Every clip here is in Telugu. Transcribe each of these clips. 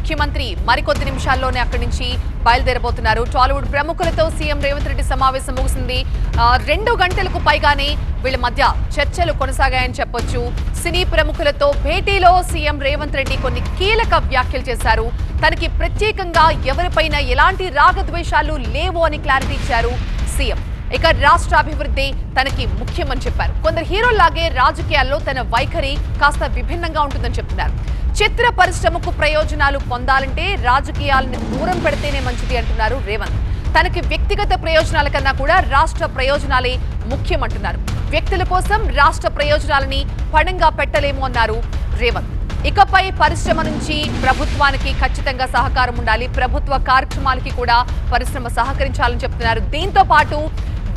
ముఖ్యమంత్రి మరికొద్ది నిమిషాల్లోనే అక్కడి నుంచి బయలుదేరబోతున్నారు. టాలీవుడ్ ప్రముఖులతో సీఎం రేవంత్ రెడ్డి సమావేశం ముగిసింది. 2 గంటలకు పైగానే వీళ్ళ మధ్య చర్చలు కొనసాగాయని చెప్పొచ్చు. సినీ ప్రముఖులతో భేటీలో సీఎం రేవంత్ రెడ్డి కొన్ని కీలక వ్యాఖ్యలు చేశారు. తనకి ప్రత్యేకంగా ఎవరిపైన ఎలాంటి రాగద్వేషాలు లేవు అని క్లారిటీ ఇచ్చారు సీఎం. ఇక రాష్ట్ర అభివృద్ధి తనకి ముఖ్యమని చెప్పారు. కొందరు హీరోల్లాగే రాజకీయాల్లో తన వైఖరి కాస్త విభిన్నంగా ఉంటుందని చెప్తున్నారు. చిత్ర పరిశ్రమకు ప్రయోజనాలు పొందాలంటే రాజకీయాలను దూరం పెడితేనే మంచిది అంటున్నారు రేవంత్. తనకి వ్యక్తిగత ప్రయోజనాల కన్నా కూడా రాష్ట్ర ప్రయోజనాలే ముఖ్యమంటున్నారు. వ్యక్తుల కోసం రాష్ట్ర ప్రయోజనాలని పణంగా పెట్టలేము అన్నారు రేవంత్. ఇకపై పరిశ్రమ నుంచి ప్రభుత్వానికి ఖచ్చితంగా సహకారం ఉండాలి. ప్రభుత్వ కార్యక్రమాలకి కూడా పరిశ్రమ సహకరించాలని చెప్తున్నారు. దీంతో పాటు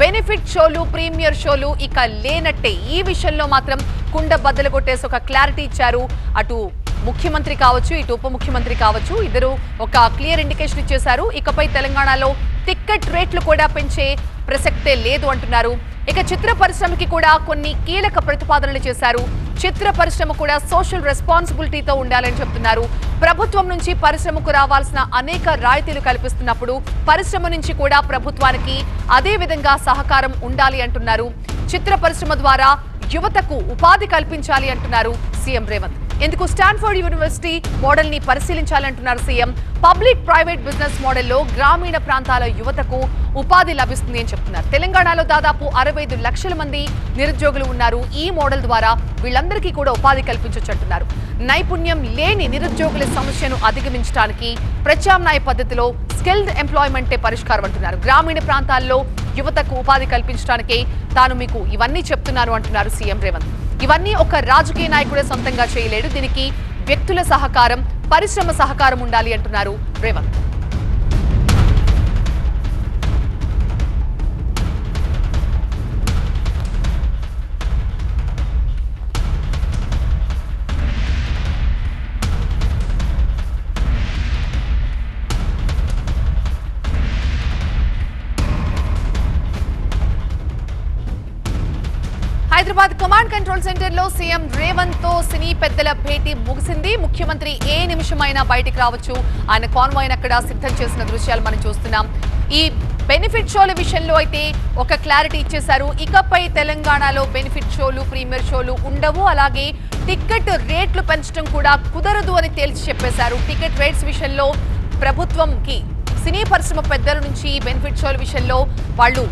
బెనిఫిట్ షోలు, ప్రీమియర్ షోలు ఇక లేనట్టే. ఈ విషయంలో మాత్రం కుండ బద్దలు కొట్టేసి ఒక క్లారిటీ ఇచ్చారు. అటు ముఖ్యమంత్రి కావచ్చు, ఇటు ఉప ముఖ్యమంత్రి కావచ్చు, ఇద్దరు ఒక క్లియర్ ఇండికేషన్ ఇచ్చేశారు. ఇకపై తెలంగాణలో టికెట్ రేట్లు కూడా పెంచే ప్రసక్తే లేదు అంటున్నారు. ఇక చిత్ర పరిశ్రమకి కూడా కొన్ని కీలక ప్రతిపాదనలు చేశారు. చిత్ర పరిశ్రమ కూడా సోషల్ రెస్పాన్సిబిలిటీతో ఉండాలని చెప్తున్నారు. ప్రభుత్వం నుంచి పరిశ్రమకు రావాల్సిన అనేక రాయితీలు కల్పిస్తున్నప్పుడు పరిశ్రమ నుంచి కూడా ప్రభుత్వానికి అదే విధంగా సహకారం ఉండాలి అంటున్నారు. చిత్ర పరిశ్రమ ద్వారా యువతకు ఉపాధి కల్పించాలి అంటున్నారు సీఎం రేవంత్. ఎందుకు స్టాన్ఫోర్డ్ యూనివర్సిటీ మోడల్ ని పరిశీలించాలంటున్నారు సీఎం. పబ్లిక్ ప్రైవేట్ బిజినెస్ మోడల్లో గ్రామీణ ప్రాంతాల యువతకు ఉపాధి లభిస్తుంది అని చెప్తున్నారు. తెలంగాణలో దాదాపు 65 లక్షల మంది నిరుద్యోగులు ఉన్నారు. ఈ మోడల్ ద్వారా వీళ్ళందరికీ కూడా ఉపాధి కల్పించొచ్చు అంటున్నారు. నైపుణ్యం లేని నిరుద్యోగుల సమస్యను అధిగమించడానికి ప్రత్యామ్నాయ పద్ధతిలో స్కిల్డ్ ఎంప్లాయ్మెంటే పరిష్కారం అంటున్నారు. గ్రామీణ ప్రాంతాల్లో యువతకు ఉపాధి కల్పించడానికే తాను మీకు ఇవన్నీ చెప్తున్నాను అంటున్నారు సీఎం రేవంత్. ఇవన్నీ ఒక రాజకీయ నాయకుడే సొంతంగా చేయలేడు. దీనికి వ్యక్తుల సహకారం, పరిశ్రమ సహకారం ఉండాలి అంటున్నారు Revanth. Hyderabad command control centre లో సీఎం రేవంత్ తో సినీ పెద్దల భేటీ ముగిసింది. ముఖ్యమంత్రి ఏ నిమిషమైనా బయటికి రావచ్చు. ఆయన కాన్వాయ్ అక్కడ సిద్ధం చేసిన దృశ్యాలు మనం చూస్తున్నాం. ఈ బెనిఫిట్ షోల విషయంలో అయితే ఒక క్లారిటీ ఇచ్చేశారు. ఇకపై తెలంగాణలో బెనిఫిట్ షోలు, ప్రీమియర్ షోలు ఉండవు. అలాగే టికెట్ రేట్లు పెంచడం కూడా కుదరదు అని తేల్చి చెప్పేశారు. టికెట్ రేట్స్ విషయంలో ప్రభుత్వంకి సినీ పరిశ్రమ పెద్దల నుంచి బెనిఫిట్ షోల విషయంలో వాళ్ళు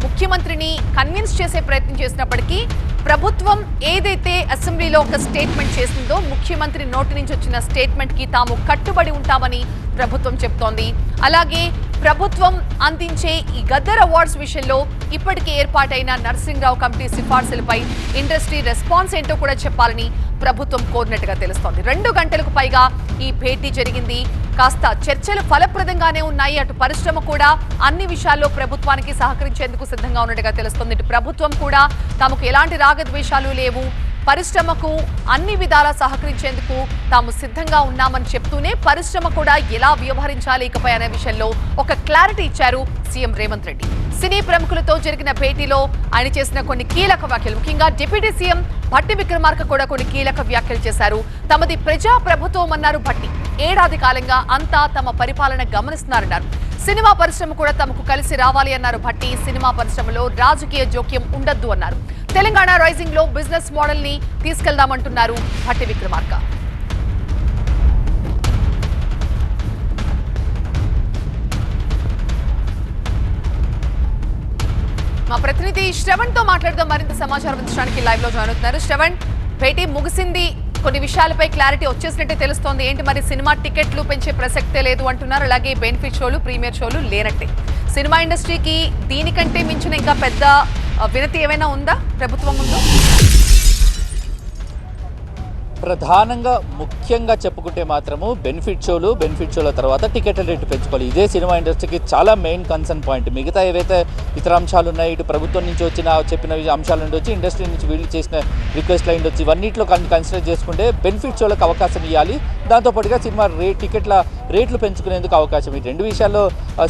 ముఖ్యమంత్రిని కన్విన్స్ చేసే ప్రయత్నం చేసినప్పటికీ ప్రభుత్వం ఏదైతే అసెంబ్లీలో ఒక స్టేట్మెంట్ చేసిందో ముఖ్యమంత్రి నోటి నుంచి వచ్చిన స్టేట్మెంట్ కి తాము కట్టుబడి ఉంటామని ప్రభుత్వం చెప్తోంది. అలాగే ప్రభుత్వం అందించే ఈ గద్దర్ అవార్డ్స్ విషయంలో ఇప్పటికే ఏర్పాటైన నరసింహరావు కమిటీ సిఫార్సులపై ఇండస్ట్రీ రెస్పాన్స్ ఏంటో కూడా చెప్పాలని ప్రభుత్వం కోరినట్టుగా తెలుస్తోంది. 2 గంటలకు పైగా ఈ భేటీ జరిగింది. కాస్త చర్చలు ఫలప్రదంగానే ఉన్నాయి. అటు పరిశ్రమ కూడా అన్ని విషయాల్లో ప్రభుత్వానికి సహకరించేందుకు సిద్ధంగా ఉన్నట్టుగా తెలుస్తోంది. ఇటు ప్రభుత్వం కూడా తమకు ఎలాంటి రాగద్వేషాలు లేవు, పరిశ్రమకు అన్ని విధాలా సహకరించేందుకు తాము సిద్ధంగా ఉన్నామని చెప్తూనే పరిశ్రమ కూడా ఎలా వ్యవహరించాలి ఇకపై అనే విషయంలో ఒక క్లారిటీ ఇచ్చారు సీఎం రేవంత్ రెడ్డి. సినీ ప్రముఖులతో జరిగిన భేటీలో ఆయన చేసిన కొన్ని కీలక వ్యాఖ్యలు, ముఖ్యంగా డిప్యూటీ సీఎం భట్టి విక్రమార్క కూడా కొన్ని కీలక వ్యాఖ్యలు చేశారు. తమది ప్రజా ప్రభుత్వం అన్నారు భట్టి. ఏడాది కాలంగా అంతా తమ పరిపాలన గమనిస్తున్నారన్నారు. సినిమా పరిశ్రమ కూడా తమకు కలిసి రావాలి అన్నారు భట్టి. సినిమా పరిశ్రమలో రాజకీయ జోక్యం ఉండొద్దు అన్నారు. తెలంగాణ రైజింగ్ లో బిజినెస్ మోడల్ ని తీసుకెళ్దామంటున్నారు భట్టి విక్రమార్క. మా ప్రతినిధి శ్రవణ్ తో మాట్లాడుతూ మరింత సమాచారం అందించడానికి లైవ్ లో జాయిన్ అవుతున్నారు. శ్రవణ్, భేటీ ముగిసింది, కొన్ని విషయాలపై క్లారిటీ వచ్చేసినట్టే తెలుస్తోంది. ఏంటి మరి, సినిమా టికెట్లు పెంచే ప్రసక్తే లేదు అంటున్నారు. అలాగే బెనిఫిట్ షోలు, ప్రీమియర్ షోలు లేనట్టే. సినిమా ఇండస్ట్రీకి దీనికంటే మించిన ఇంకా పెద్ద వినతి ఏమైనా ఉందా ప్రభుత్వం ముందు? ప్రధానంగా ముఖ్యంగా చెప్పుకుంటే మాత్రము బెనిఫిట్ షోల తర్వాత టికెట్ల రేటు పెంచుకోవాలి. ఇదే సినిమా ఇండస్ట్రీకి చాలా మెయిన్ కన్సర్న్ పాయింట్. మిగతా ఏవైతే ఇతర అంశాలు ఉన్నాయి, ఇటు ప్రభుత్వం నుంచి చెప్పిన అంశాలు ఉండొచ్చు, ఇండస్ట్రీ నుంచి వీళ్ళు చేసిన రిక్వెస్ట్లు ఉండొచ్చు, ఇవన్నిట్లో కన్సిడర్ చేసుకుంటే బెనిఫిట్ షోలకు అవకాశం ఇవ్వాలి. దాంతోపాటుగా సినిమా టికెట్ల రేట్లు పెంచుకునేందుకు అవకాశం. ఈ రెండు విషయాల్లో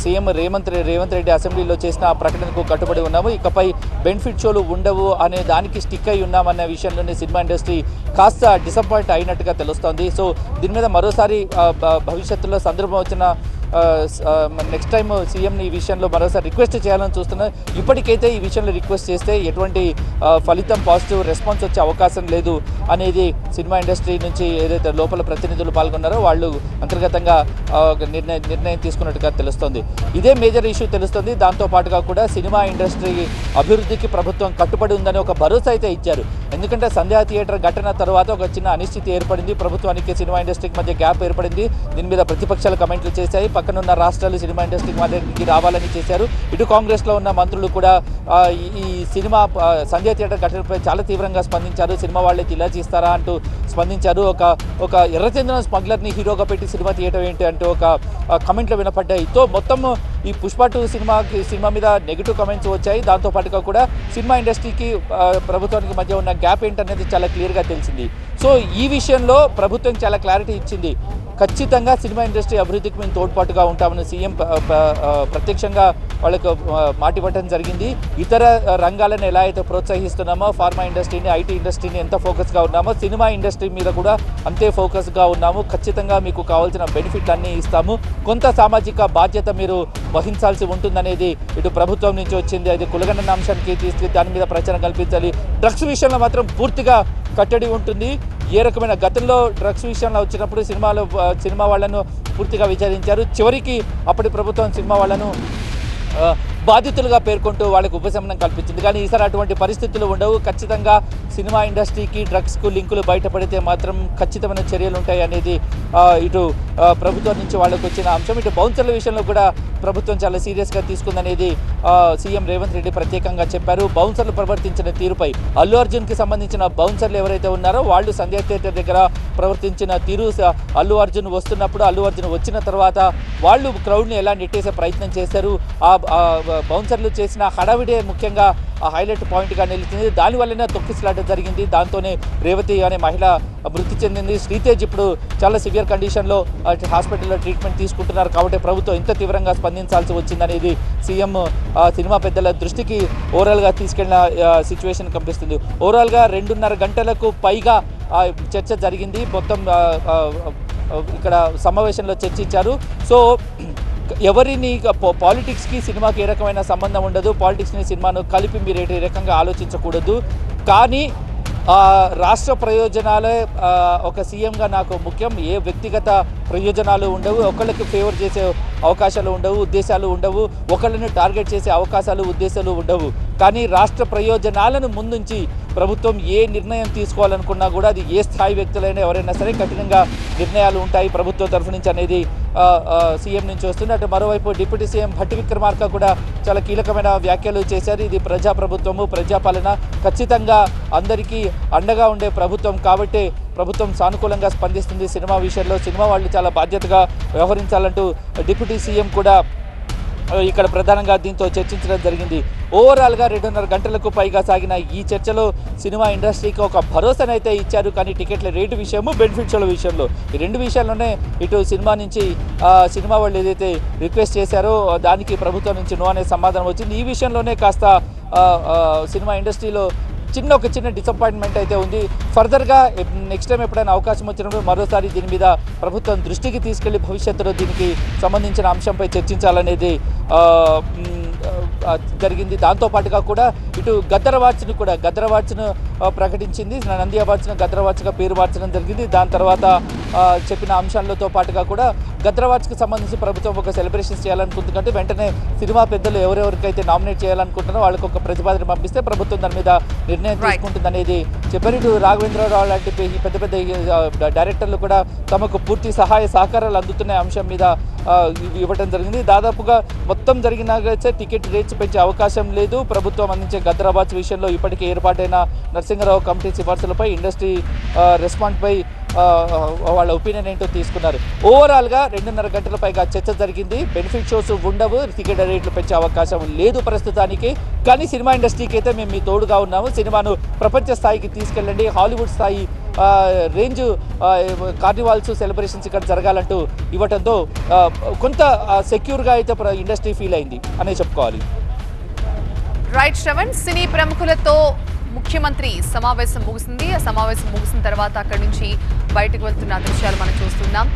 సీఎం రేవంత్ రెడ్డి అసెంబ్లీలో చేసిన ఆ ప్రకటనకు కట్టుబడి ఉన్నాము. ఇకపై బెనిఫిట్ షోలు ఉండవు అనే దానికి స్టిక్ అయి ఉన్నామన్న విషయంలోనే సినిమా ఇండస్ట్రీ కాస్త డిసప్పాయింట్ అయినట్టుగా తెలుస్తోంది. సో దీని మీద మరోసారి భవిష్యత్తులో సందర్భం వచ్చిన నెక్స్ట్ టైం సీఎంని ఈ విషయంలో మరోసారి రిక్వెస్ట్ చేయాలని చూస్తున్నారు. ఇప్పటికైతే ఈ విషయంలో రిక్వెస్ట్ చేస్తే ఎటువంటి ఫలితం పాజిటివ్ రెస్పాన్స్ వచ్చే అవకాశం లేదు అనేది సినిమా ఇండస్ట్రీ నుంచి ఏదైతే లోపల ప్రతినిధులు పాల్గొన్నారో వాళ్ళు అంతర్గతంగా నిర్ణయం తీసుకున్నట్టుగా తెలుస్తోంది. ఇదే మేజర్ ఇష్యూ తెలుస్తుంది. దాంతోపాటుగా కూడా సినిమా ఇండస్ట్రీ అభివృద్ధికి ప్రభుత్వం కట్టుబడి ఉందని ఒక భరోసా అయితే ఇచ్చారు. ఎందుకంటే సంధ్యా థియేటర్ ఘటన తర్వాత ఒక చిన్న అనిశ్చితి ఏర్పడింది. ప్రభుత్వానికి సినిమా ఇండస్ట్రీకి మధ్య గ్యాప్ ఏర్పడింది. దీని మీద ప్రతిపక్షాలు కమెంట్లు చేశాయి. పక్కనున్న రాష్ట్రాలు సినిమా ఇండస్ట్రీకి మధ్యకి రావాలని చేశారు. ఇటు కాంగ్రెస్లో ఉన్న మంత్రులు కూడా ఈ సినిమా సంధ్యా థియేటర్ ఘటనపై చాలా తీవ్రంగా స్పందించారు. సినిమా వాళ్ళకి ఇలా చేస్తారా అంటూ స్పందించారు. ఒక ఎర్రచందనం స్మగ్లర్ని హీరోగా పెట్టి సినిమా తీయటం ఏంటి అంటూ ఒక కమెంట్లు వినపడ్డాయి. తో మొత్తం ఈ పుష్ప 2 సినిమా మీద నెగిటివ్ కమెంట్స్ వచ్చాయి. దాంతోపాటుగా కూడా సినిమా ఇండస్ట్రీకి ప్రభుత్వానికి మధ్య ఉన్న గ్యాప్ ఏంటనేది చాలా క్లియర్గా తెలిసింది. సో ఈ విషయంలో ప్రభుత్వం చాలా క్లారిటీ ఇచ్చింది. ఖచ్చితంగా సినిమా ఇండస్ట్రీ అభివృద్ధికి మేము తోడ్పాటుగా ఉంటామని సీఎం ప్రత్యక్షంగా వాళ్ళకు మాటివ్వటం జరిగింది. ఇతర రంగాలను ఎలా అయితే ప్రోత్సహిస్తున్నామో ఫార్మా ఇండస్ట్రీని, ఐటీ ఇండస్ట్రీని ఎంత ఫోకస్గా ఉన్నామో సినిమా ఇండస్ట్రీ మీద కూడా అంతే ఫోకస్గా ఉన్నాము. ఖచ్చితంగా మీకు కావాల్సిన బెనిఫిట్ అన్నీ ఇస్తాము. కొంత సామాజిక బాధ్యత మీరు వహించాల్సి ఉంటుందనేది ఇటు ప్రభుత్వం నుంచి వచ్చింది. అది కులగణన అంశానికి తీసుకు దాని మీద ప్రచారం కల్పించాలి. డ్రగ్స్ విషయంలో మాత్రం పూర్తిగా కట్టడి ఉంటుంది. ఏ రకమైన గతంలో డ్రగ్స్ విషయంలో వచ్చినప్పుడు సినిమా వాళ్ళను పూర్తిగా విచారించారు. చివరికి అప్పటి ప్రభుత్వం సినిమా వాళ్ళను బాధితులుగా పేర్కొంటూ వాళ్ళకు ఉపశమనం కల్పించింది. కానీ ఈసారి అటువంటి పరిస్థితులు ఉండవు. ఖచ్చితంగా సినిమా ఇండస్ట్రీకి డ్రగ్స్కు లింకులు బయటపడితే మాత్రం ఖచ్చితమైన చర్యలు ఉంటాయి అనేది ఇటు ప్రభుత్వం నుంచి వాళ్ళకు వచ్చిన అంశం. ఇటు బౌన్సర్ల విషయంలో కూడా ప్రభుత్వం చాలా సీరియస్గా తీసుకుందనేది సీఎం రేవంత్ రెడ్డి ప్రత్యేకంగా చెప్పారు. బౌన్సర్లు ప్రవర్తించిన తీరుపై అల్లు అర్జున్కి సంబంధించిన బౌన్సర్లు ఎవరైతే ఉన్నారో వాళ్ళు సంధ్యా థియేటర్ దగ్గర ప్రవర్తించిన తీరు, అల్లు అర్జున్ వస్తున్నప్పుడు, అల్లు అర్జున్ వచ్చిన తర్వాత వాళ్ళు క్రౌడ్ని ఎలా నెట్టేసే ప్రయత్నం చేశారు. బౌన్సర్లు చేసిన హడావిడే ముఖ్యంగా ఆ హైలైట్ పాయింట్గా నిలిచింది. దానివల్లనే తొక్కిసలాట జరిగింది. దాంతోనే రేవతి అనే మహిళ మృతి చెందింది. శ్రీతేజ్ ఇప్పుడు చాలా సివియర్ కండిషన్లో హాస్పిటల్లో ట్రీట్మెంట్ తీసుకుంటున్నారు. కాబట్టి ప్రభుత్వం ఇంత తీవ్రంగా స్పందించాల్సి వచ్చిందనేది సీఎం సినిమా పెద్దల దృష్టికి ఓవరాల్గా తీసుకెళ్లిన సిచ్యువేషన్ కనిపిస్తుంది. ఓవరాల్గా 2.5 గంటలకు పైగా చర్చ జరిగింది. మొత్తం ఇక్కడ సమావేశంలో చర్చించారు. సో ఎవరిని పాలిటిక్స్కి సినిమాకి ఏ రకమైన సంబంధం ఉండదు. పాలిటిక్స్ని సినిమాను కలిపి మీరు ఏ రకంగా ఆలోచించకూడదు. కానీ రాష్ట్ర ప్రయోజనాలే ఒక సీఎంగా నాకు ముఖ్యం. ఏ వ్యక్తిగత ప్రయోజనాలు ఉండవు. ఒకళ్ళకి ఫేవర్ చేసే అవకాశాలు ఉండవు, ఉద్దేశాలు ఉండవు. ఒకళ్ళని టార్గెట్ చేసే అవకాశాలు, ఉద్దేశాలు ఉండవు. కానీ రాష్ట్ర ప్రయోజనాలను ముందుంచి ప్రభుత్వం ఏ నిర్ణయం తీసుకోవాలనుకున్నా కూడా అది ఏ స్థాయి వ్యక్తులైనా ఎవరైనా సరే కఠినంగా నిర్ణయాలు ఉంటాయి ప్రభుత్వం తరఫు నుంచి అనేది సీఎం నుంచి వస్తుంది. అటు మరోవైపు డిప్యూటీ సీఎం భట్టి విక్రమార్క కూడా చాలా కీలకమైన వ్యాఖ్యలు చేశారు. ఇది ప్రజాప్రభుత్వము, ప్రజాపాలన, ఖచ్చితంగా అందరికీ అండగా ఉండే ప్రభుత్వం కాబట్టి ప్రభుత్వం సానుకూలంగా స్పందిస్తుంది సినిమా విషయంలో. సినిమా వాళ్ళు చాలా బాధ్యతగా వ్యవహరించాలంటూ డిప్యూటీ సీఎం కూడా ఇక్కడ ప్రధానంగా దీంతో చర్చించడం జరిగింది. ఓవరాల్గా 2.5 గంటలకు పైగా సాగిన ఈ చర్చలో సినిమా ఇండస్ట్రీకి ఒక భరోసానైతే ఇచ్చారు. కానీ టికెట్ల రేటు విషయము, బెనిఫిట్ షోల విషయంలో ఈ రెండు విషయాల్లోనే ఇటు సినిమా నుంచి సినిమా వాళ్ళు ఏదైతే రిక్వెస్ట్ చేశారో దానికి ప్రభుత్వం నుంచి నో అనే సమాధానం వచ్చింది. ఈ విషయంలోనే కాస్త సినిమా ఇండస్ట్రీలో ఒక చిన్న డిసప్పాయింట్మెంట్ అయితే ఉంది. ఫర్దర్గా నెక్స్ట్ టైం ఎప్పుడైనా అవకాశం వచ్చినప్పుడు మరోసారి దీని మీద ప్రభుత్వం దృష్టికి తీసుకెళ్లి భవిష్యత్తులో దీనికి సంబంధించిన అంశంపై చర్చించాలనేది జరిగింది. దాంతోపాటుగా కూడా ఇటు గద్దర్ అవార్డ్స్ను ప్రకటించింది. నంది అవార్డ్స్ను గద్దర్ అవార్డ్స్గా పేరు మార్చడం జరిగింది. దాని తర్వాత చెప్పిన అంశాలతో పాటుగా కూడా గద్దర్ అవార్డ్స్కి సంబంధించి ప్రభుత్వం ఒక సెలబ్రేషన్స్ చేయాలనుకుంటుంది. కంటే వెంటనే సినిమా పెద్దలు ఎవరెవరికైతే నామినేట్ చేయాలనుకుంటున్నారో వాళ్ళకి ఒక ప్రతిపాదన పంపిస్తే ప్రభుత్వం దాని మీద నిర్ణయం తీసుకుంటుంది అనేది చెప్పారు. ఇటు రాఘవేంద్రరావు లాంటి పెద్ద పెద్ద డైరెక్టర్లు కూడా తమకు పూర్తి సహాయ సహకారాలు అందుతున్న అంశం మీద ఇవ్వడం జరిగింది. దాదాపుగా మొత్తం జరిగిన టికెట్ రేట్స్ పెంచే అవకాశం లేదు. ప్రభుత్వం అందించే గద్దర్ అవార్డ్స్ విషయంలో ఇప్పటికే ఏర్పాటైన నరసింహారావు కమిటీ సిఫార్సులపై ఇండస్ట్రీ రెస్పాండ్పై వాళ్ళ ఒపీనియన్ ఏంటో తీసుకున్నారు. ఓవరాల్గా 2.5 గంటల పైగా చర్చ జరిగింది. బెనిఫిట్ షోస్ ఉండవు, టికెట్ రేట్లు పెంచే అవకాశం లేదు ప్రస్తుతానికి. కానీ సినిమా ఇండస్ట్రీకి అయితే మేము మీ తోడుగా ఉన్నాము. సినిమాను ప్రపంచ స్థాయికి తీసుకెళ్ళండి, హాలీవుడ్ స్థాయి రేంజ్ కార్నివాల్స్ సెలబ్రేషన్స్ ఇక్కడ జరగాలంటూ ఇవ్వడంతో కొంత సెక్యూర్గా అయితే ఇండస్ట్రీ ఫీల్ అయింది అనే చెప్పుకోవాలి. రైట్ శ్రవణ్, సినీ ప్రముఖులతో ముఖ్యమంత్రి సమావేశం ముగిసింది. ఆ సమావేశం ముగిసిన తర్వాత అక్కడి నుంచి బయటకు వెళ్తున్న దృశ్యాలు మనం చూస్తున్నాం.